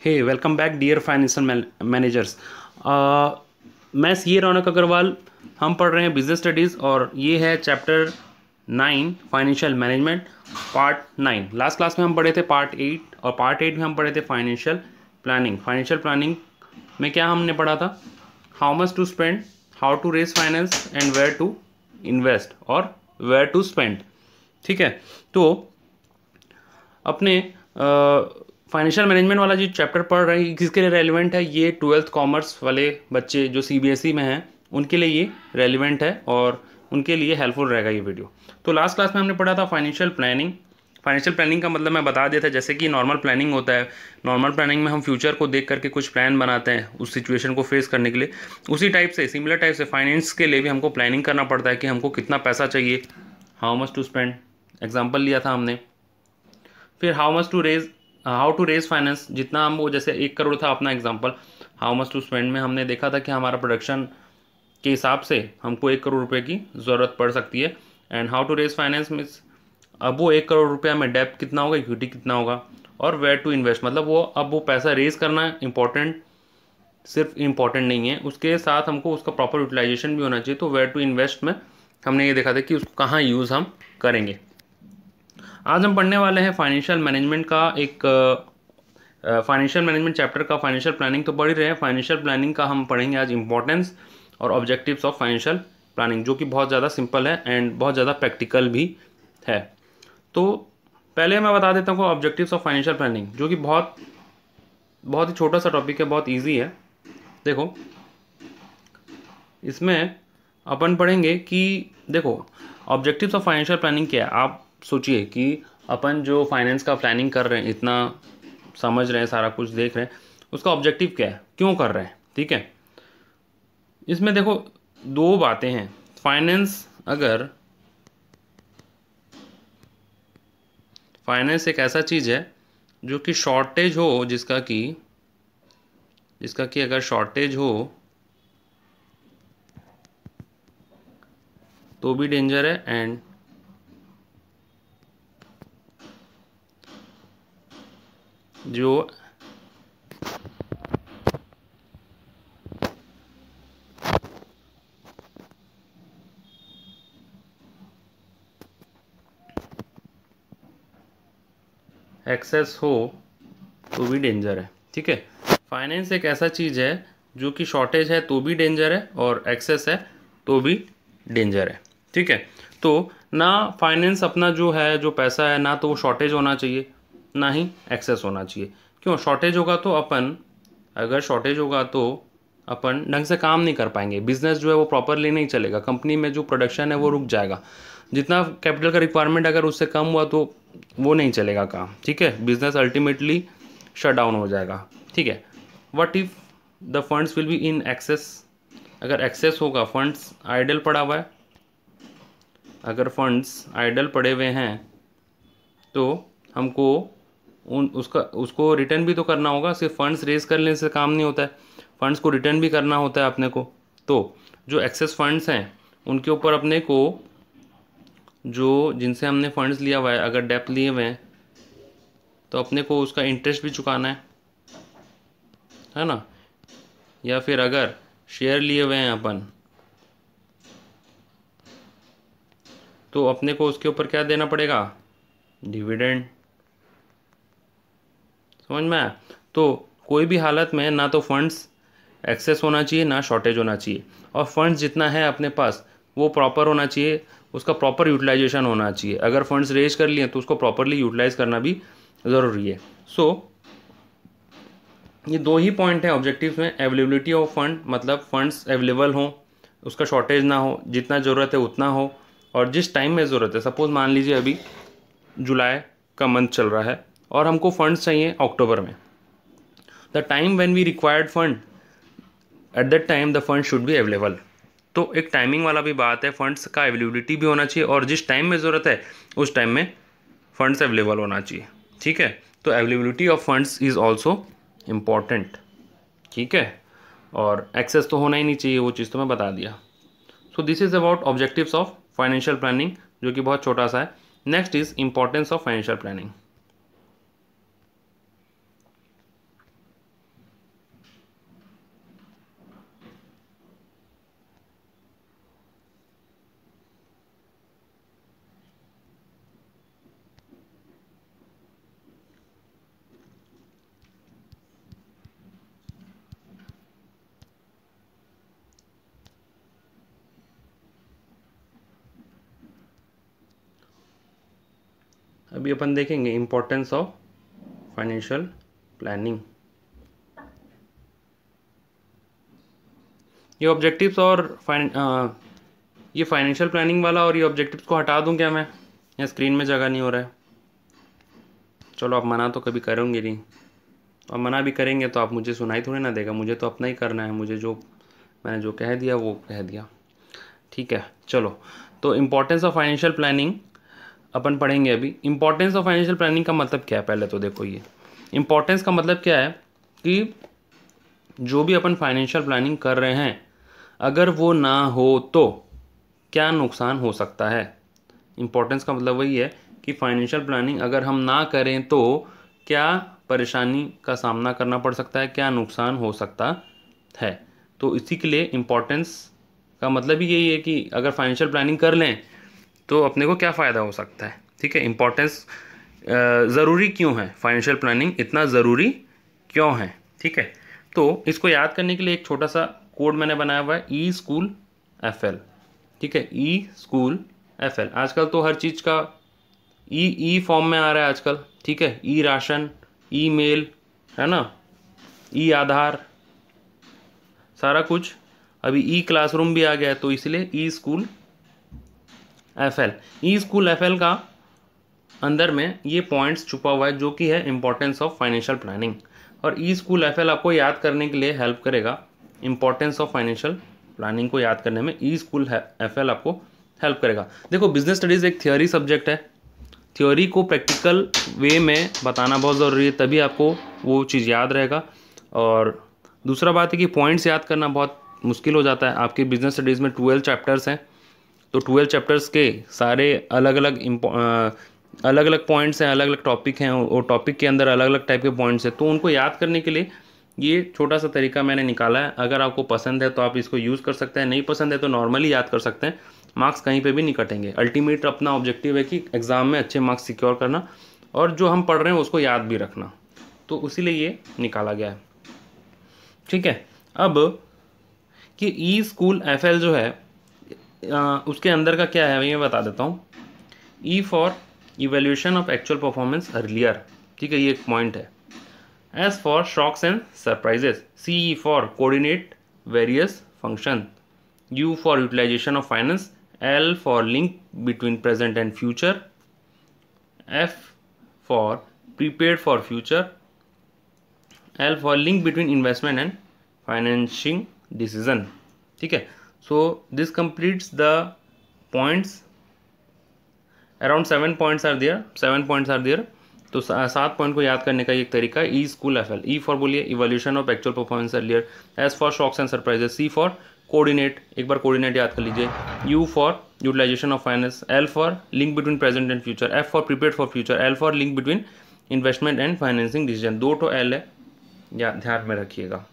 हे welcome back dear financial managers. मैं C रौनक अग्रवाल। हम पढ़ रहे हैं बिजनेस स्टडीज़ और ये है chapter 9 financial management part 9। Last class में हम पढ़े थे पार्ट 8 और पार्ट 8 में हम पढ़े थे फाइनेंशियल प्लानिंग। फाइनेंशियल प्लानिंग में क्या हमने पढ़ा था? How much to spend, how to raise finance and where to invest और वेयर टू स्पेंड। ठीक है, तो अपने फाइनेंशियल मैनेजमेंट वाला जो चैप्टर पढ़ रहे हैं किसके लिए रेलिवेंट है? ये 12th कॉमर्स वाले बच्चे जो सीबीएसई में हैं उनके लिए ये रेलिवेंट है और उनके लिए हेल्पफुल रहेगा ये वीडियो। तो लास्ट क्लास में हमने पढ़ा था फाइनेंशियल प्लानिंग। फाइनेंशियल प्लानिंग का मतलब मैं बता दिया था, जैसे कि नॉर्मल प्लानिंग होता है। नॉर्मल प्लानिंग में हम फ्यूचर को देख करके कुछ प्लान बनाते हैं उस सिचुएशन को फेस करने के लिए। उसी टाइप से, सिमिलर टाइप से फाइनेंस के लिए भी हमको प्लानिंग करना पड़ता है कि हमको कितना पैसा चाहिए, how much to spend, example लिया था हमने। फिर हाउ टू रेज फाइनेंस, जितना हम वो, जैसे 1 करोड़ था अपना example. How much to spend में हमने देखा था कि हमारा प्रोडक्शन के हिसाब से हमको 1 करोड़ रुपए की ज़रूरत पड़ सकती है। And how to raise finance means अब वो 1 करोड़ रुपया में डेप्थ कितना होगा, इक्विटी कितना होगा। और वेयर टू इन्वेस्ट मतलब वो पैसा रेज करना इंपॉर्टेंट, सिर्फ इम्पॉर्टेंट नहीं है, उसके साथ हमको उसका प्रॉपर यूटिलाइजेशन भी होना चाहिए। तो वेयर टू इन्वेस्ट में हमने ये देखा था कि उसको कहाँ यूज़ हम करेंगे। आज हम पढ़ने वाले हैं फाइनेंशियल मैनेजमेंट का एक फाइनेंशियल मैनेजमेंट चैप्टर का। फाइनेंशियल प्लानिंग तो पढ़ ही रहे हैं, फाइनेंशियल प्लानिंग का हम पढ़ेंगे आज इंपॉर्टेंस और ऑब्जेक्टिव्स ऑफ फाइनेंशियल प्लानिंग, जो कि बहुत ज़्यादा सिंपल है एंड बहुत ज़्यादा प्रैक्टिकल भी है। तो पहले मैं बता देता हूँ ऑब्जेक्टिव्स ऑफ फाइनेंशियल प्लानिंग, जो कि बहुत बहुत ही छोटा सा टॉपिक है, बहुत ईजी है। देखो, इसमें अपन पढ़ेंगे कि देखो ऑब्जेक्टिव्स ऑफ फाइनेंशियल प्लानिंग क्या है। आप सोचिए कि अपन जो फाइनेंस का प्लानिंग कर रहे हैं, इतना समझ रहे हैं, सारा कुछ देख रहे हैं, उसका ऑब्जेक्टिव क्या है, क्यों कर रहे हैं। ठीक है, इसमें देखो दो बातें हैं। फाइनेंस एक ऐसा चीज़ है जो कि शॉर्टेज हो, जिसका कि अगर शॉर्टेज हो तो भी डेंजर है एंड जो एक्सेस हो तो भी डेंजर है। ठीक है, फाइनेंस एक ऐसा चीज़ है जो कि शॉर्टेज है तो भी डेंजर है और एक्सेस है तो भी डेंजर है। ठीक है, तो ना फाइनेंस अपना जो है, जो पैसा है, ना तो वो शॉर्टेज होना चाहिए ना ही एक्सेस होना चाहिए। क्यों? शॉर्टेज होगा तो अपन ढंग से काम नहीं कर पाएंगे, बिजनेस जो है वो प्रॉपरली नहीं चलेगा, कंपनी में जो प्रोडक्शन है वो रुक जाएगा, जितना कैपिटल का रिक्वायरमेंट अगर उससे कम हुआ तो वो नहीं चलेगा काम। ठीक है, बिजनेस अल्टीमेटली शट डाउन हो जाएगा। ठीक है, what if the funds will be in excess? अगर एक्सेस होगा, फंड्स आइडल पड़ा हुआ है, अगर फंड्स आइडल पड़े हुए हैं तो हमको उसको रिटर्न भी तो करना होगा। सिर्फ फंड्स रेज कर लेने से काम नहीं होता है, फंड्स को रिटर्न भी करना होता है अपने को। तो जो एक्सेस फंड्स हैं उनके ऊपर अपने को, जो जिनसे हमने फंड्स लिया हुआ है, अगर डेप्थ लिए हुए हैं तो अपने को उसका इंटरेस्ट भी चुकाना है ना। या फिर अगर शेयर लिए हुए हैं अपन तो अपने को उसके ऊपर क्या देना पड़ेगा? डिविडेंड। समझ में आया? तो कोई भी हालत में ना तो फंड्स एक्सेस होना चाहिए ना शॉर्टेज होना चाहिए, और फंड्स जितना है अपने पास वो प्रॉपर होना चाहिए, उसका प्रॉपर यूटिलाइजेशन होना चाहिए। अगर फंड्स रेज कर लिए तो उसको प्रॉपरली यूटिलाइज करना भी ज़रूरी है। सो ये दो ही पॉइंट है ऑब्जेक्टिव्स में। अवेलेबिलिटी ऑफ फंड मतलब फंड्स अवेलेबल हों, उसका शॉर्टेज ना हो, जितना ज़रूरत है उतना हो, और जिस टाइम में ज़रूरत है। सपोज़ मान लीजिए अभी जुलाई का मंथ चल रहा है और हमको फंड्स चाहिए अक्टूबर में। The time when we required fund, at that time the fund should be available. तो एक टाइमिंग वाला भी बात है, फंड्स का अवेलेबिलिटी भी होना चाहिए और जिस टाइम में ज़रूरत है उस टाइम में फंड्स अवेलेबल होना चाहिए। ठीक है, तो availability of funds is also important. ठीक है, और एक्सेस तो होना ही नहीं चाहिए, वो चीज़ तो मैं बता दिया। So this is about objectives of financial planning, जो कि बहुत छोटा सा है। Next is importance of financial planning. अभी अपन देखेंगे इम्पोर्टेंस ऑफ फाइनेंशियल प्लानिंग। ये ऑब्जेक्टिव्स और ये फाइनेंशियल प्लानिंग वाला और ये ऑब्जेक्टिव्स को हटा दूं क्या मैं, या स्क्रीन में जगह नहीं हो रहा है? चलो आप मना तो कभी करोगे नहीं, और मना भी करेंगे तो आप मुझे सुनाई थोड़ी ना देगा, मुझे तो अपना ही करना है, मुझे जो मैंने जो कह दिया वो कह दिया। ठीक है, चलो तो इम्पोर्टेंस ऑफ फाइनेंशियल प्लानिंग अपन पढ़ेंगे अभी। इम्पोर्टेंस ऑफ फाइनेंशियल प्लानिंग का मतलब क्या है, पहले तो देखो ये इम्पोर्टेंस का मतलब क्या है कि जो भी अपन फाइनेंशियल प्लानिंग कर रहे हैं अगर वो ना हो तो क्या नुकसान हो सकता है। इम्पोर्टेंस का मतलब वही है कि फाइनेंशियल प्लानिंग अगर हम ना करें तो क्या परेशानी का सामना करना पड़ सकता है, क्या नुकसान हो सकता है। तो इसी के लिए इम्पोर्टेंस का मतलब ही यही है कि अगर फाइनेंशियल प्लानिंग कर लें तो अपने को क्या फ़ायदा हो सकता है। ठीक है, इम्पोर्टेंस ज़रूरी क्यों है, फाइनेंशियल प्लानिंग इतना ज़रूरी क्यों है। ठीक है, तो इसको याद करने के लिए एक छोटा सा कोड मैंने बनाया हुआ है, ई स्कूल FL। ठीक है, ई स्कूल FL। आजकल तो हर चीज़ का ई फॉर्म में आ रहा है आजकल। ठीक है, ई राशन, ई मेल, है ना, ई आधार, सारा कुछ। अभी ई क्लासरूम भी आ गया है, तो इसलिए ई स्कूल FL। ई स्कूल FL का अंदर में ये पॉइंट्स छुपा हुआ है जो कि है इम्पोर्टेंस ऑफ फाइनेंशियल प्लानिंग। और ई स्कूल FL आपको याद करने के लिए हेल्प करेगा, इम्पोर्टेंस ऑफ फाइनेंशियल प्लानिंग को याद करने में ई स्कूल FL आपको हेल्प करेगा। देखो बिजनेस स्टडीज़ एक थियोरी सब्जेक्ट है, थ्योरी को प्रैक्टिकल वे में बताना बहुत ज़रूरी है, तभी आपको वो चीज़ याद रहेगा। और दूसरा बात है कि पॉइंट्स याद करना बहुत मुश्किल हो जाता है। आपके बिजनेस स्टडीज़ में 12 चैप्टर्स हैं, तो 12 चैप्टर्स के सारे अलग अलग पॉइंट्स हैं, अलग अलग टॉपिक हैं, और टॉपिक के अंदर अलग अलग टाइप के पॉइंट्स हैं, तो उनको याद करने के लिए ये छोटा सा तरीका मैंने निकाला है। अगर आपको पसंद है तो आप इसको यूज़ कर सकते हैं, नहीं पसंद है तो नॉर्मली याद कर सकते हैं, मार्क्स कहीं पे भी नहीं कटेंगे। अल्टीमेट अपना ऑब्जेक्टिव है कि एग्ज़ाम में अच्छे मार्क्स सिक्योर करना और जो हम पढ़ रहे हैं उसको याद भी रखना, तो इसीलिए ये निकाला गया है। ठीक है, अब कि ई स्कूल FL जो है उसके अंदर का क्या है मैं बता देता हूँ। E for evaluation of actual performance earlier. ठीक है, ये एक पॉइंट है। S for shocks and surprises. CE for coordinate various function. U for utilization of finance. L for link between present and future. F for prepared for future. L for link between investment and financing decision. ठीक है, so this completes the points. Around 7 points are there. 7 points are there. तो 7 point को याद करने का एक तरीका है E school FL। E for बोलिए evolution of actual performance earlier. S for shocks and surprises. C for coordinate, एक बार कोऑर्डिनेट याद कर लीजिए। U for utilization of finance. L for link between present and future. F for prepared for future. L for link between investment and financing decision. 2 तो L है, या ध्यान में रखिएगा।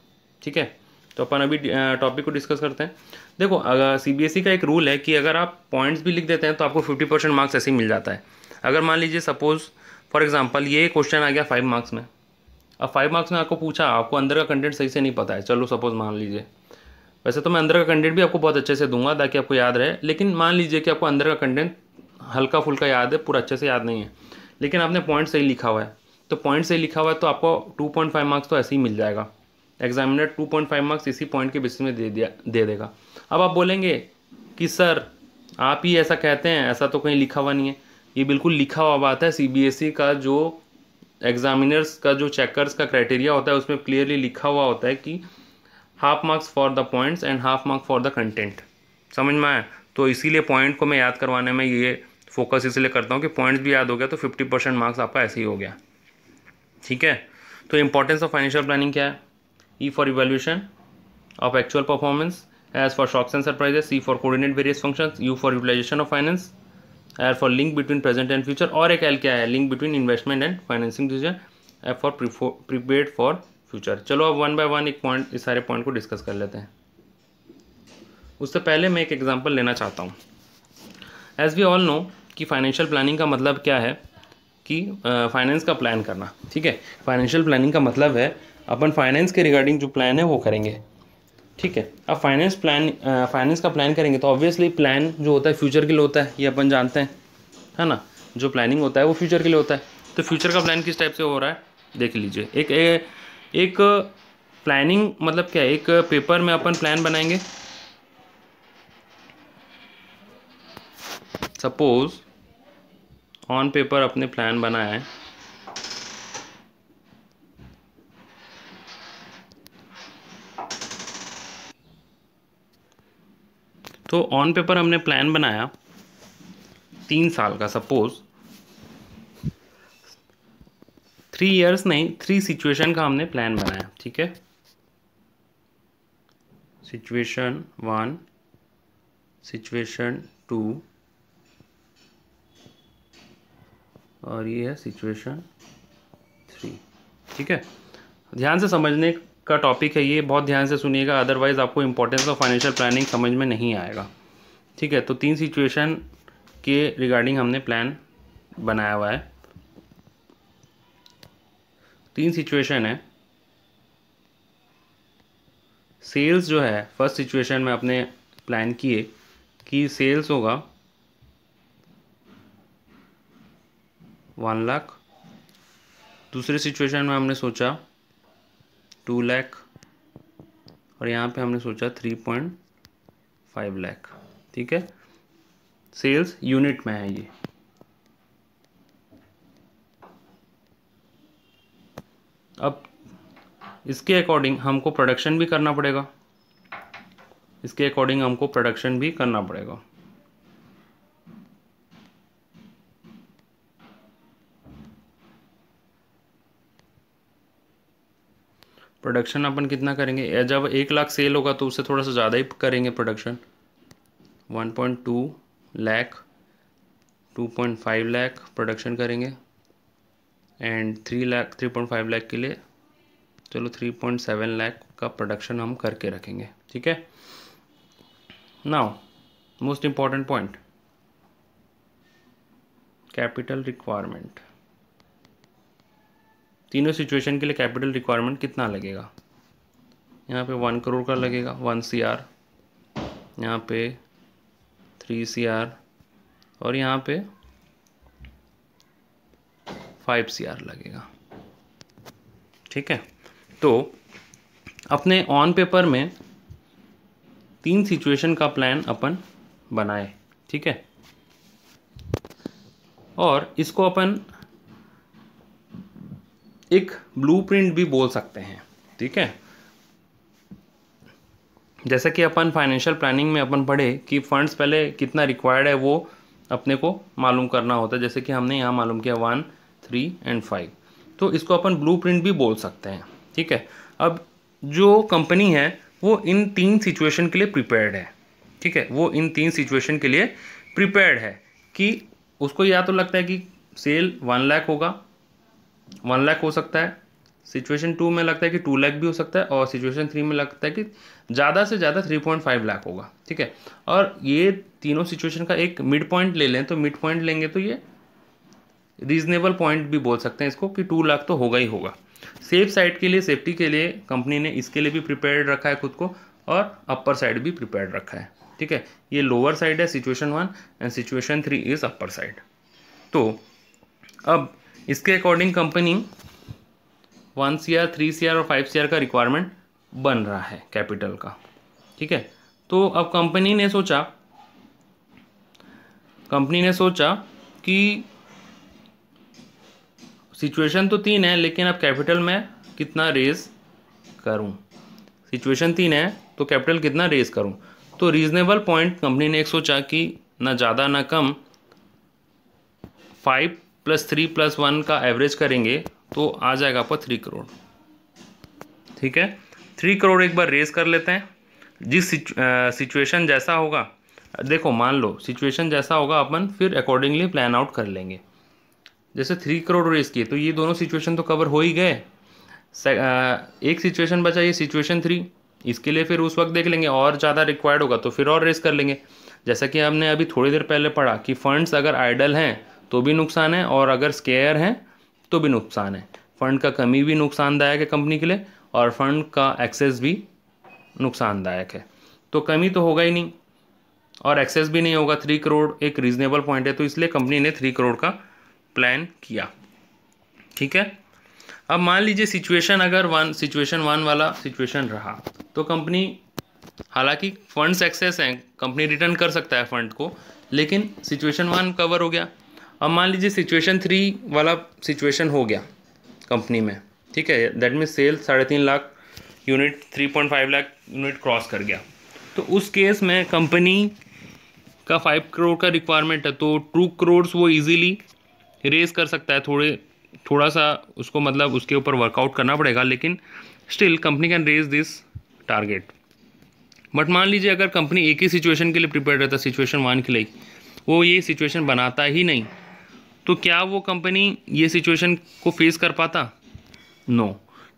ठीक है, तो अपन अभी टॉपिक को डिस्कस करते हैं। देखो अगर CBSE का एक रूल है कि अगर आप पॉइंट्स भी लिख देते हैं तो आपको 50% मार्क्स ऐसे ही मिल जाता है। अगर मान लीजिए सपोज फॉर एग्जांपल ये क्वेश्चन आ गया 5 मार्क्स में, अब 5 मार्क्स में आपको पूछा, आपको अंदर का कंटेंट सही से नहीं पता है, चलो सपोज मान लीजिए, वैसे तो मैं अंदर का कंटेंट भी आपको बहुत अच्छे से दूंगा ताकि आपको याद रहे, लेकिन मान लीजिए कि आपको अंदर का कंटेंट हल्का फुल्का याद है, पूरा अच्छे से याद नहीं है, लेकिन आपने पॉइंट सही लिखा हुआ है, तो पॉइंट सही लिखा हुआ है तो आपको 2.5 मार्क्स तो ऐसे ही मिल जाएगा। एग्जामिनर 2.5 मार्क्स इसी पॉइंट के बेसिस में दे देगा। अब आप बोलेंगे कि सर आप ही ऐसा कहते हैं, ऐसा तो कहीं लिखा हुआ नहीं है। ये बिल्कुल लिखा हुआ बात है। CBSE का जो एग्जामिनर्स का जो चेकर्स का क्राइटेरिया होता है उसमें क्लियरली लिखा हुआ होता है कि half marks for the points and half marks for the content. समझ में आया? तो इसीलिए पॉइंट को मैं याद करवाने में ये फोकस इसलिए करता हूँ कि पॉइंट्स भी याद हो गया तो 50% मार्क्स आपका ऐसे ही हो गया। ठीक है, तो इंपॉर्टेंस ऑफ फाइनेंशियल प्लानिंग क्या है? E for evaluation of actual performance. S for shocks and surprises. C for coordinate various functions. U for utilization of finance. R for link between present and future. और एक L क्या है? Link between investment and financing decision. F for prepared for future. चलो अब 1 bye 1 एक point, इस सारे point को डिस्कस कर लेते हैं। उससे पहले मैं एक एग्जांपल लेना चाहता हूँ। एज वी ऑल नो कि फाइनेंशियल प्लानिंग का मतलब क्या है कि फाइनेंस का प्लान करना। ठीक है, फाइनेंशियल प्लानिंग का मतलब है अपन फाइनेंस के रिगार्डिंग जो प्लान है वो करेंगे। ठीक है, अब फाइनेंस का प्लान करेंगे तो ऑब्वियसली प्लान जो होता है फ्यूचर के लिए होता है, ये अपन जानते हैं, है ना। जो प्लानिंग होता है वो फ्यूचर के लिए होता है। तो फ्यूचर का प्लान किस टाइप से हो रहा है देख लीजिए। एक प्लानिंग मतलब क्या है, एक पेपर में अपन प्लान बनाएंगे। सपोज ऑन पेपर अपने प्लान बनाया है, तो ऑन पेपर हमने प्लान बनाया 3 साल का। सपोज 3 इयर्स नहीं, 3 सिचुएशन का हमने प्लान बनाया, ठीक है। सिचुएशन 1, सिचुएशन 2 और ये है सिचुएशन 3, ठीक है। ध्यान से समझने का टॉपिक है ये, बहुत ध्यान से सुनिएगा, अदरवाइज आपको इंपॉर्टेंस ऑफ फाइनेंशियल प्लानिंग समझ में नहीं आएगा, ठीक है। तो 3 सिचुएशन के रिगार्डिंग हमने प्लान बनाया हुआ है। 3 सिचुएशन है। सेल्स जो है फर्स्ट सिचुएशन में अपने प्लान किए कि सेल्स होगा 1 लाख। दूसरे सिचुएशन में हमने सोचा 2 लाख और यहाँ पे हमने सोचा 3.5 लाख, ठीक है। सेल्स यूनिट में है ये। अब इसके अकॉर्डिंग हमको प्रोडक्शन भी करना पड़ेगा, इसके अकॉर्डिंग हमको प्रोडक्शन भी करना पड़ेगा। प्रोडक्शन अपन कितना करेंगे, जब 1 लाख सेल होगा तो उससे थोड़ा सा ज़्यादा ही करेंगे प्रोडक्शन। 1.2 लाख 2.5 लाख प्रोडक्शन करेंगे एंड 3.5 लाख के लिए चलो 3.7 लाख का प्रोडक्शन हम करके रखेंगे, ठीक है। Now most important point, capital requirement. तीनों सिचुएशन के लिए कैपिटल रिक्वायरमेंट कितना लगेगा। यहाँ पे 1 करोड़ का लगेगा, 1 CR, यहाँ पे 3 CR और यहाँ पे 5 CR लगेगा, ठीक है। तो अपने ऑन पेपर में 3 सिचुएशन का प्लान अपन बनाए, ठीक है। और इसको अपन एक ब्लूप्रिंट भी बोल सकते हैं, ठीक है। जैसा कि अपन फाइनेंशियल प्लानिंग में अपन पढ़े कि फंड्स पहले कितना रिक्वायर्ड है वो अपने को मालूम करना होता है, जैसे कि हमने यहाँ मालूम किया 1, 3 एंड 5। तो इसको अपन ब्लूप्रिंट भी बोल सकते हैं, ठीक है। अब जो कंपनी है वो इन 3 सिचुएशन के लिए प्रिपेयर्ड है, ठीक है। वो इन 3 सिचुएशन के लिए प्रिपेयर्ड है कि उसको या तो लगता है कि सेल 1 लाख होगा, 1 लाख हो सकता है। सिचुएशन 2 में लगता है कि 2 लाख भी हो सकता है और सिचुएशन 3 में लगता है कि ज़्यादा से ज़्यादा 3.5 लाख होगा, ठीक है। और ये तीनों सिचुएशन का एक मिड पॉइंट ले लें, तो मिड पॉइंट लेंगे तो ये रीजनेबल पॉइंट भी बोल सकते हैं इसको कि 2 लाख तो होगा ही होगा। सेफ साइड के लिए, सेफ्टी के लिए कंपनी ने इसके लिए भी प्रिपेयर्ड रखा है खुद को और अपर साइड भी प्रिपेयर्ड रखा है, ठीक है। ये लोअर साइड है situation 1 and situation 3 is upper side. तो अब इसके अकॉर्डिंग कंपनी 1 CR, 3 CR और 5 CR का रिक्वायरमेंट बन रहा है कैपिटल का, ठीक है। तो अब कंपनी ने सोचा कि सिचुएशन तो 3 है लेकिन अब कैपिटल मैं कितना रेज करूं। सिचुएशन 3 है तो कैपिटल कितना रेज करूं। तो रीजनेबल पॉइंट कंपनी ने एक सोचा कि ना ज़्यादा ना कम 5 + 3 + 1 का एवरेज करेंगे तो आ जाएगा आपको 3 करोड़, ठीक है। 3 करोड़ एक बार रेज कर लेते हैं। जिस सिचुएशन जैसा होगा, देखो मान लो सिचुएशन जैसा होगा अपन फिर अकॉर्डिंगली प्लान आउट कर लेंगे। जैसे 3 करोड़ रेज किए तो ये दोनों सिचुएशन तो कवर हो ही गए। एक सिचुएशन बचा, ये सिचुएशन 3, इसके लिए फिर उस वक्त देख लेंगे और ज़्यादा रिक्वायर्ड होगा तो फिर और रेज कर लेंगे। जैसा कि हमने अभी थोड़ी देर पहले पढ़ा कि फंड्स अगर आइडल हैं तो भी नुकसान है और अगर स्केयर हैं तो भी नुकसान है। फंड का कमी भी नुकसानदायक है कंपनी के लिए और फंड का एक्सेस भी नुकसानदायक है। तो कमी तो होगा ही नहीं और एक्सेस भी नहीं होगा। 3 करोड़ एक रीजनेबल पॉइंट है, तो इसलिए कंपनी ने 3 करोड़ का प्लान किया। ठीक है, अब मान लीजिए सिचुएशन वन वाला सिचुएशन रहा, तो कंपनी, हालांकि फंड्स एक्सेस हैं, कंपनी रिटर्न कर सकता है फंड को, लेकिन सिचुएशन वन कवर हो गया। अब मान लीजिए सिचुएशन 3 वाला सिचुएशन हो गया कंपनी में। ठीक है, that means sell 3.5 lakh unit, 3.5 lakh unit cross कर गया। तो उस केस में कंपनी का 5 करोड़ का रिक्वायरमेंट है, तो 2 करोड़ वो इजीली रेज कर सकता है। थोड़ा सा उसको मतलब उसके ऊपर वर्कआउट करना पड़ेगा, लेकिन still company can raise this target. But मान लीजिए अगर कंपनी एक ही सिचुएशन के लिए प्रिपेयर रहता, सिचुएशन 1 के लिए, वो ये सिचुएशन बनाता ही नहीं, तो क्या वो कंपनी ये सिचुएशन को फेस कर पाता? नो,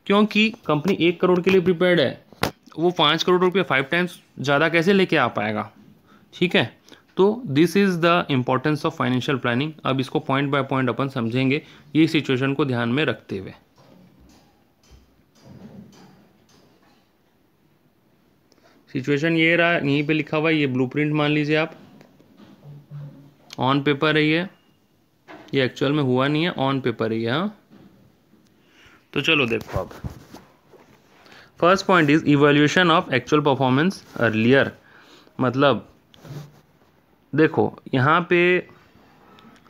क्योंकि कंपनी 1 करोड़ के लिए प्रिपेयर्ड है, वो 5 करोड़ रुपये 5 टाइम्स ज़्यादा कैसे लेके आ पाएगा? ठीक है, तो this is the importance of financial planning. अब इसको पॉइंट बाय पॉइंट अपन समझेंगे ये सिचुएशन को ध्यान में रखते हुए। सिचुएशन ये रहा, यहीं पे लिखा हुआ है, ये ब्लूप्रिंट मान लीजिए आप, ऑन पेपर है ये एक्चुअल में हुआ नहीं है, ऑन पेपर है ये। हाँ, तो चलो देखो अब first point is evaluation of actual performance earlier. मतलब देखो यहाँ पे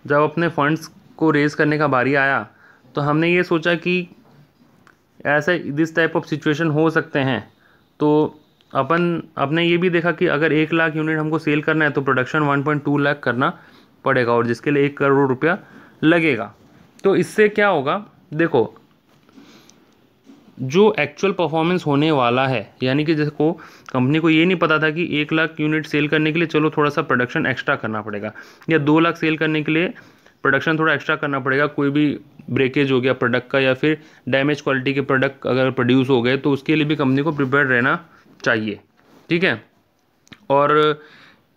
जब अपने फंड्स को रेज करने का बारी आया, तो हमने ये सोचा कि ऐसे दिस टाइप ऑफ सिचुएशन हो सकते हैं, तो अपने ये भी देखा कि अगर 1 लाख यूनिट हमको सेल करना है तो प्रोडक्शन 1.2 लाख करना पड़ेगा, और जिसके लिए 1 करोड़ रुपया लगेगा। तो इससे क्या होगा, देखो जो एक्चुअल परफॉर्मेंस होने वाला है, यानी कि जिसको कंपनी को ये नहीं पता था कि 1 लाख यूनिट सेल करने के लिए चलो थोड़ा सा प्रोडक्शन एक्स्ट्रा करना पड़ेगा, या 2 लाख सेल करने के लिए प्रोडक्शन थोड़ा एक्स्ट्रा करना पड़ेगा, कोई भी ब्रेकेज हो गया प्रोडक्ट का, या फिर डैमेज क्वालिटी के प्रोडक्ट अगर प्रोड्यूस हो गए, तो उसके लिए भी कंपनी को प्रिपेयर रहना चाहिए। ठीक है, और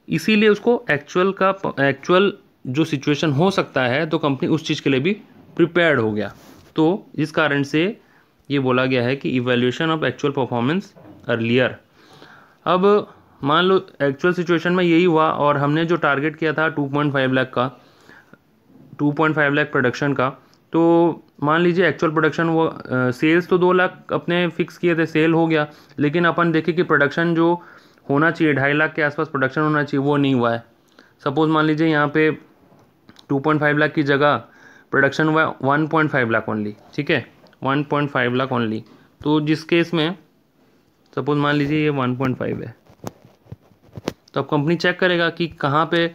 इसीलिए उसको एक्चुअल जो सिचुएशन हो सकता है, तो कंपनी उस चीज़ के लिए भी प्रिपेयर्ड हो गया। तो इस कारण से ये बोला गया है कि evaluation of actual performance earlier. अब मान लो एक्चुअल सिचुएशन में यही हुआ, और हमने जो टारगेट किया था 2.5 लाख का, 2.5 लाख प्रोडक्शन का, तो मान लीजिए एक्चुअल प्रोडक्शन वो सेल्स तो 2 लाख अपने फिक्स किए थे, सेल हो गया, लेकिन अपन देखें कि प्रोडक्शन जो होना चाहिए 2.5 लाख के आसपास प्रोडक्शन होना चाहिए, वो नहीं हुआ है। सपोज मान लीजिए यहाँ पे 2.5 लाख की जगह प्रोडक्शन हुआ 1.5 लाख ओनली। ठीक है, 1.5 लाख ओनली, तो जिस केस में सपोज मान लीजिए ये 1.5 है, तो अब कंपनी चेक करेगा कि कहाँ पे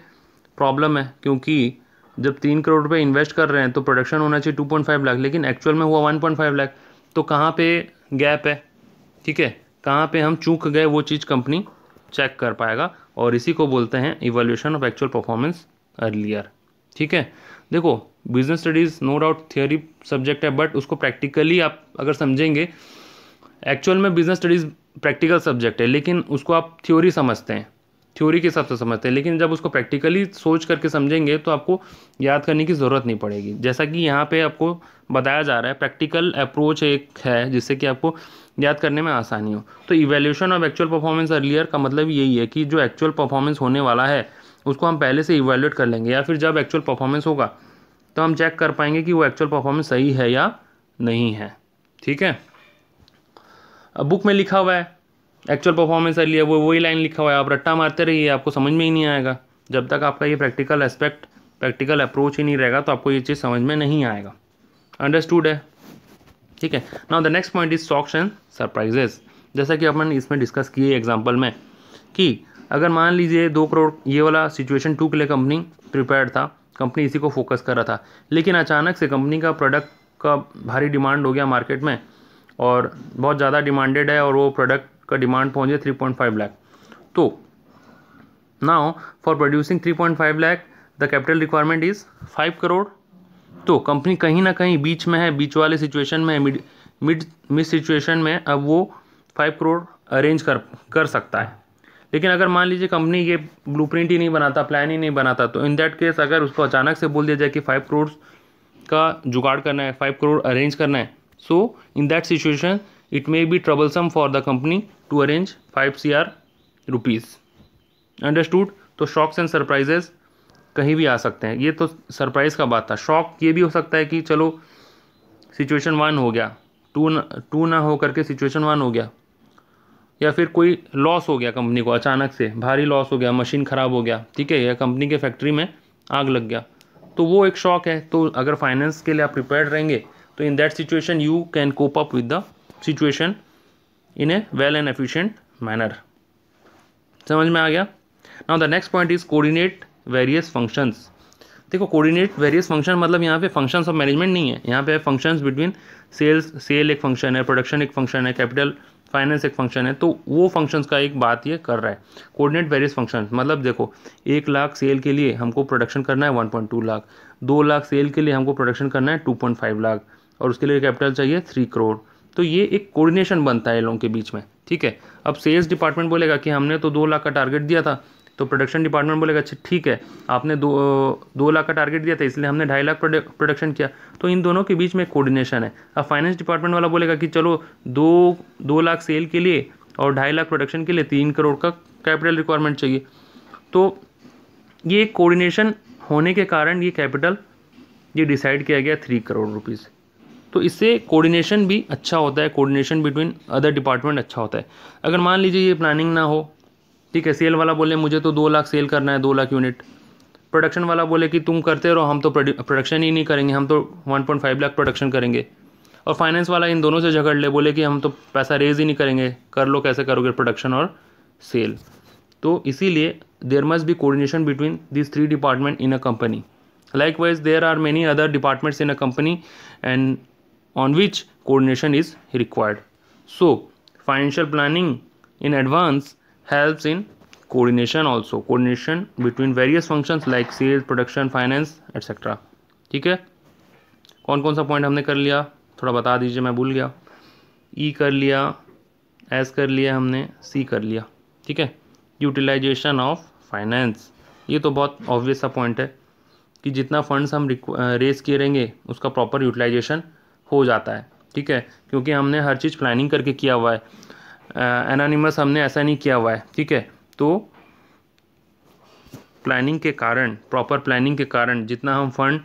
प्रॉब्लम है, क्योंकि जब 3 करोड़ रुपए इन्वेस्ट कर रहे हैं तो प्रोडक्शन होना चाहिए 2.5 लाख, लेकिन एक्चुअल में हुआ 1.5 लाख, तो कहाँ पे गैप है? ठीक है, कहाँ पे हम चूक गए, वो चीज़ कंपनी चेक कर पाएगा, और इसी को बोलते हैं evaluation of actual performance earlier. ठीक है, देखो business studies no doubt theory subject है, बट उसको प्रैक्टिकली आप अगर समझेंगे, एक्चुअल में बिजनेस स्टडीज़ प्रैक्टिकल सब्जेक्ट है, लेकिन उसको आप थ्योरी समझते हैं, थ्योरी के हिसाब से समझते हैं, लेकिन जब उसको प्रैक्टिकली सोच करके समझेंगे तो आपको याद करने की ज़रूरत नहीं पड़ेगी। जैसा कि यहाँ पे आपको बताया जा रहा है, प्रैक्टिकल अप्रोच एक है जिससे कि आपको याद करने में आसानी हो। तो evaluation of actual performance earlier का मतलब यही है कि जो एक्चुअल परफॉर्मेंस होने वाला है उसको हम पहले से इवैल्यूएट कर लेंगे, या फिर जब एक्चुअल परफॉर्मेंस होगा तो हम चेक कर पाएंगे कि वो एक्चुअल परफॉर्मेंस सही है या नहीं है। ठीक है, अब बुक में लिखा हुआ है एक्चुअल परफॉर्मेंस अर्लियर, वो वही लाइन लिखा हुआ है, आप रट्टा मारते रहिए, आपको समझ में ही नहीं आएगा। जब तक आपका ये प्रैक्टिकल एस्पेक्ट, प्रैक्टिकल अप्रोच ही नहीं रहेगा, तो आपको ये चीज़ समझ में नहीं आएगा। अंडरस्टूड है? ठीक है, now the next point is shocks and surprises. जैसा कि अपन इसमें डिस्कस किए एग्जाम्पल में, कि अगर मान लीजिए 2 करोड़ ये वाला सिचुएशन 2 के लिए कंपनी प्रिपेयर्ड था, कंपनी इसी को फोकस कर रहा था, लेकिन अचानक से कंपनी का प्रोडक्ट का भारी डिमांड हो गया मार्केट में, और बहुत ज़्यादा डिमांडेड है, और वो प्रोडक्ट का डिमांड पहुँच गया 3.5 लाख। तो now for producing 3.5 lakh the capital requirement is 5 crore. तो कंपनी कहीं ना कहीं बीच में है, बीच वाले सिचुएशन में, मिड सिचुएशन में, अब वो 5 करोड़ अरेंज कर सकता है। लेकिन अगर मान लीजिए कंपनी ये ब्लूप्रिंट ही नहीं बनाता, प्लान ही नहीं बनाता, तो इन दैट केस अगर उसको अचानक से बोल दिया जाए कि 5 करोड़ का जुगाड़ करना है, 5 करोड़ अरेंज करना है, so in that situation it may be troublesome for the company to arrange 5 CR rupees. Understood? तो शॉक्स एंड सरप्राइजेस कहीं भी आ सकते हैं। ये तो सरप्राइज़ का बात था। शॉक ये भी हो सकता है कि चलो सिचुएशन 1 हो गया, टू ना हो करके सिचुएशन 1 हो गया, या फिर कोई लॉस हो गया कंपनी को, अचानक से भारी लॉस हो गया, मशीन ख़राब हो गया, ठीक है, या कंपनी के फैक्ट्री में आग लग गया, तो वो एक शॉक है। तो अगर फाइनेंस के लिए आप प्रिपेयर्ड रहेंगे तो in that situation you can cope up with the situation in a well and efficient manner. समझ में आ गया? Now the next point is coordinate various functions. देखो कोऑर्डिनेट वेरियस फंक्शन मतलब यहाँ पे फंक्शंस ऑफ मैनेजमेंट नहीं है, यहाँ पे फंक्शंस बिटवीन सेल एक फंक्शन है, प्रोडक्शन एक फंक्शन है, कैपिटल फाइनेंस एक फंक्शन है, तो वो फंक्शंस का एक बात ये कर रहा है। कोऑर्डिनेट वेरियस फंक्शंस मतलब देखो 1 लाख सेल के लिए हमको प्रोडक्शन करना है 1.2 लाख, 2 लाख सेल के लिए हमको प्रोडक्शन करना है 2.5 लाख, और उसके लिए कैपिटल चाहिए 3 करोड़। तो ये एक कोऑर्डिनेशन बनता है इन लोगों के बीच में, ठीक है। अब सेल्स डिपार्टमेंट बोलेगा कि हमने तो 2 लाख का टारगेट दिया था, तो प्रोडक्शन डिपार्टमेंट बोलेगा अच्छा ठीक है, आपने 2 लाख का टारगेट दिया था इसलिए हमने 2.5 लाख प्रोडक्शन किया, तो इन दोनों के बीच में कोऑर्डिनेशन है। अब फाइनेंस डिपार्टमेंट वाला बोलेगा कि चलो 2 लाख सेल के लिए और 2.5 लाख प्रोडक्शन के लिए 3 करोड़ का कैपिटल रिक्वायरमेंट चाहिए। तो ये कोऑर्डिनेशन होने के कारण ये कैपिटल ये डिसाइड किया गया 3 करोड़ रुपीज़। तो इससे कोऑर्डिनेशन भी अच्छा होता है, कोऑर्डिनेशन बिटवीन अदर डिपार्टमेंट अच्छा होता है। अगर मान लीजिए ये प्लानिंग ना हो, ठीक है, सेल वाला बोले मुझे तो 2 लाख सेल करना है, 2 लाख यूनिट, प्रोडक्शन वाला बोले कि तुम करते रहो, हम तो प्रोडक्शन ही नहीं करेंगे, हम तो 1.5 लाख प्रोडक्शन करेंगे, और फाइनेंस वाला इन दोनों से झगड़ ले, बोले कि हम तो पैसा रेज ही नहीं करेंगे, कर लो कैसे करोगे प्रोडक्शन और सेल। तो इसीलिए there must be coordination between this 3 department in a company. Likewise, there are many other departments in a company and on which coordination is required. So, financial planning in advance helps in coordination also. Coordination between various functions like sales, production, finance, etc. ठीक है? कौन कौन सा point हमने कर लिया थोड़ा बता दीजिए, मैं भूल गया। ई कर लिया, एस कर लिया हमने, सी कर लिया, ठीक है। यूटिलाइजेशन ऑफ फाइनेंस, ये तो बहुत ऑब्वियस सा पॉइंट है कि जितना फंड्स हम रेस किए रहेंगे उसका प्रॉपर यूटिलाइजेशन हो जाता है, ठीक है, क्योंकि हमने हर चीज़ प्लानिंग करके किया हुआ है, एनोनिमस हमने ऐसा नहीं किया हुआ है, ठीक है। तो प्लानिंग के कारण, प्रॉपर प्लानिंग के कारण जितना हम फंड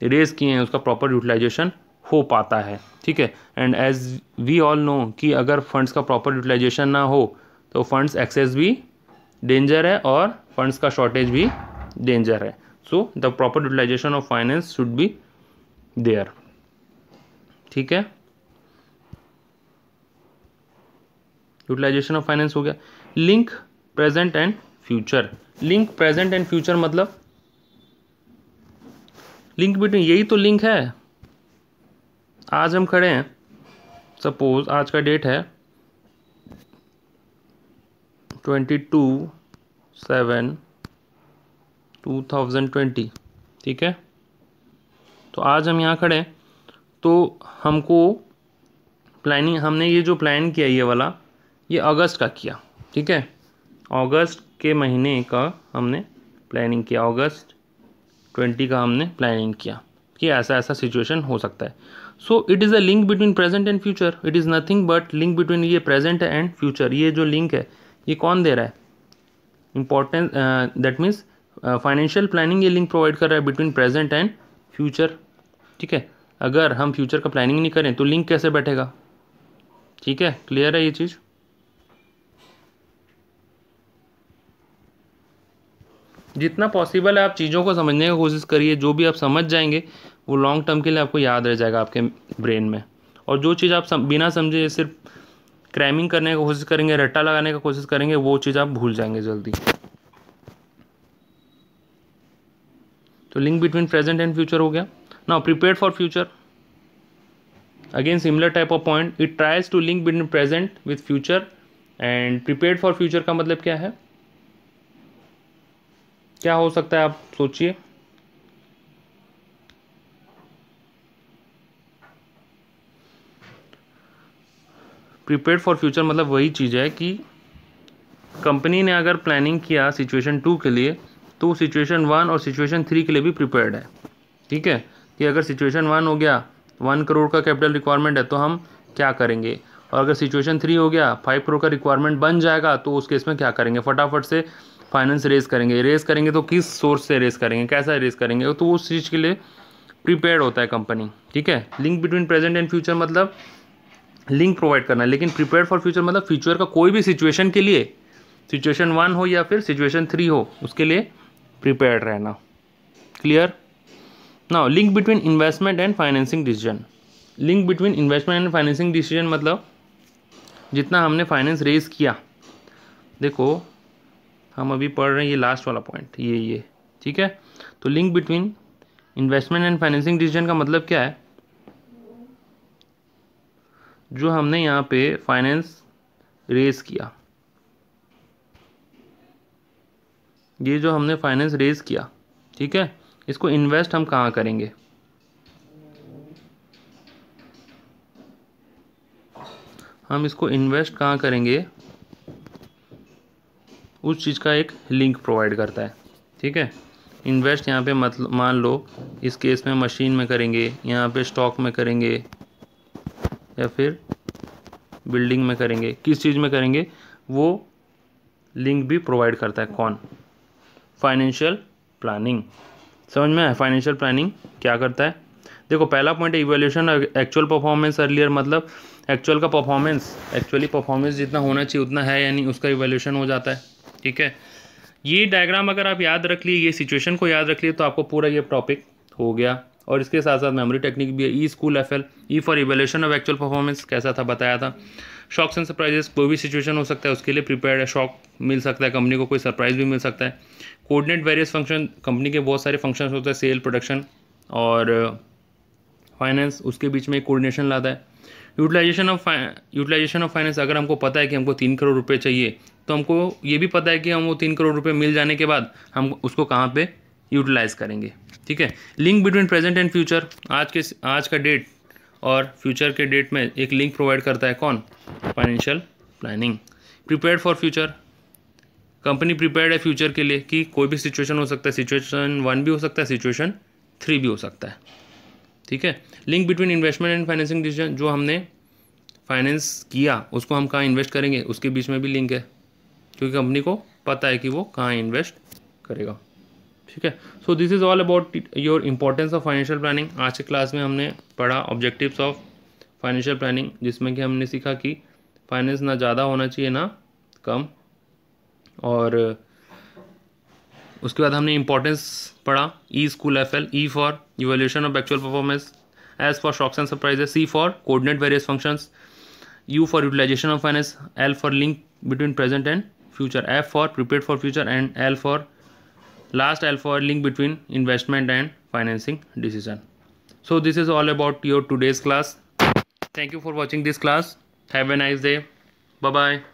रेस किए हैं उसका प्रॉपर यूटिलाइजेशन हो पाता है, ठीक है। And as we all know कि अगर फंड्स का प्रॉपर यूटिलाइजेशन ना हो तो फंड्स एक्सेस भी डेंजर है और फंड्स का शॉर्टेज भी डेंजर है। So the proper utilization of finance should be there, ठीक है। यूटिलाइजेशन ऑफ फाइनेंस हो गया। Link present and future. Link present and future मतलब लिंक बिटवीन, यही तो लिंक है। आज हम खड़े हैं, सपोज आज का डेट है 22/7/2020, ठीक है। तो आज हम यहाँ खड़े हैं, तो हमको प्लानिंग, हमने ये जो प्लान किया ये वाला, ये अगस्त का किया, ठीक है। अगस्त के महीने का हमने प्लानिंग किया, अगस्त 20 का हमने प्लानिंग किया कि ऐसा ऐसा सिचुएशन हो सकता है। So it is a link between present and future. It is nothing but link between ये प्रेजेंट एंड फ्यूचर। ये जो लिंक है ये कौन दे रहा है? Important, that means financial planning ये लिंक प्रोवाइड कर रहा है बिटवीन प्रेजेंट एंड फ्यूचर, ठीक है। अगर हम फ्यूचर का प्लानिंग नहीं करें तो लिंक कैसे बैठेगा? ठीक है, क्लियर है ये चीज़? जितना पॉसिबल है आप चीज़ों को समझने की कोशिश करिए। जो भी आप समझ जाएंगे वो लॉन्ग टर्म के लिए आपको याद रह जाएगा आपके ब्रेन में, और जो चीज़ आप बिना समझे सिर्फ क्रैमिंग करने की कोशिश करेंगे, रट्टा लगाने की कोशिश करेंगे, वो चीज़ आप भूल जाएंगे जल्दी। तो link between present and future हो गया। Now prepared for future, again similar type of point. It tries to link between present with future. And prepared for future का मतलब क्या है? क्या हो सकता है आप सोचिए। प्रिपेयर्ड फॉर फ्यूचर मतलब वही चीज़ है कि कंपनी ने अगर प्लानिंग किया सिचुएशन 2 के लिए तो सिचुएशन 1 और सिचुएशन 3 के लिए भी प्रिपेयर्ड है, ठीक है। कि अगर सिचुएशन 1 हो गया 1 करोड़ का कैपिटल रिक्वायरमेंट है तो हम क्या करेंगे, और अगर सिचुएशन 3 हो गया 5 करोड़ का रिक्वायरमेंट बन जाएगा तो उस केस में क्या करेंगे। फटाफट से फाइनेंस रेज करेंगे तो किस सोर्स से रेज करेंगे, कैसा रेज करेंगे, तो उस चीज़ के लिए प्रिपेयर्ड होता है कंपनी, ठीक है। Link between present and future मतलब लिंक प्रोवाइड करना, लेकिन प्रिपेयर्ड फॉर फ्यूचर मतलब फ्यूचर का कोई भी सिचुएशन के लिए, सिचुएशन 1 हो या फिर सिचुएशन 3 हो, उसके लिए प्रिपेयर्ड रहना। Clear. Now link between investment and financing decision. Link between investment and financing decision मतलब जितना हमने फाइनेंस रेज किया, देखो हम अभी पढ़ रहे हैं ये लास्ट वाला पॉइंट, ये ठीक है। तो link between investment and financing decision का मतलब क्या है, जो हमने यहाँ पे फाइनेंस रेज किया, ये जो हमने फाइनेंस रेज किया, ठीक है, इसको इन्वेस्ट हम कहाँ करेंगे, हम इसको इन्वेस्ट कहाँ करेंगे, उस चीज़ का एक लिंक प्रोवाइड करता है, ठीक है। इन्वेस्ट यहाँ पे मतलब मान लो इस केस में मशीन में करेंगे, यहाँ पे स्टॉक में करेंगे, या फिर बिल्डिंग में करेंगे, किस चीज़ में करेंगे, वो लिंक भी प्रोवाइड करता है। कौन? Financial planning. समझ में आया फाइनेंशियल प्लानिंग क्या करता है? देखो पहला पॉइंट है इवैल्यूएशन एक्चुअल परफॉर्मेंस अर्लियर, मतलब एक्चुअल का परफॉर्मेंस, एक्चुअली परफॉर्मेंस जितना होना चाहिए उतना है यानी उसका इवैल्यूएशन हो जाता है, ठीक है। ये डायग्राम अगर आप याद रख लिए, ये सिचुएशन को याद रख लिए, तो आपको पूरा ये टॉपिक हो गया। और इसके साथ साथ मेमोरी टेक्निक भी है, E school FL, E for evaluation of actual performance कैसा था बताया था। शॉक्स एंड सरप्राइजेस, कोई भी सिचुएशन हो सकता है उसके लिए प्रिपेयर्ड है, शॉक मिल सकता है कंपनी को, कोई सरप्राइज भी मिल सकता है। कोऑर्डिनेट वेरियस फंक्शन, कंपनी के बहुत सारे फंक्शंस होते हैं, सेल, प्रोडक्शन और फाइनेंस, उसके बीच में एक कोऑर्डिनेशन लाता है। यूटिलाइजेशन ऑफ फाइनेंस, अगर हमको पता है कि हमको 3 करोड़ रुपए चाहिए, तो हमको ये भी पता है कि हम वो 3 करोड़ रुपए मिल जाने के बाद हम उसको कहाँ पे यूटिलाइज करेंगे, ठीक है। Link between present and future, आज का डेट और फ्यूचर के डेट में एक लिंक प्रोवाइड करता है कौन? Financial planning. Prepared for future, company prepared है फ्यूचर के लिए कि कोई भी सिचुएशन हो सकता है, सिचुएशन 1 भी हो सकता है, सिचुएशन 3 भी हो सकता है, ठीक है। Link between investment and financing decision, जो हमने फाइनेंस किया उसको हम कहाँ इन्वेस्ट करेंगे, उसके बीच में भी लिंक है, क्योंकि कंपनी को पता है कि वो कहाँ इन्वेस्ट करेगा, ठीक है। So this is all about your importance of financial planning. आज के क्लास में हमने पढ़ा ऑब्जेक्टिव्स ऑफ फाइनेंशियल प्लानिंग, जिसमें कि हमने सीखा कि फाइनेंस ना ज़्यादा होना चाहिए ना कम, और उसके बाद हमने इंपॉर्टेंस पढ़ा, E school FL, E for evaluation of actual performance, S for shocks and surprises, C for coordinate various functions, U for utilization of finance, L for link between present and future, F for prepared for future, and L for link between investment and financing decision. So this is all about your today's class. Thank you for watching this class. Have a nice day. Bye bye.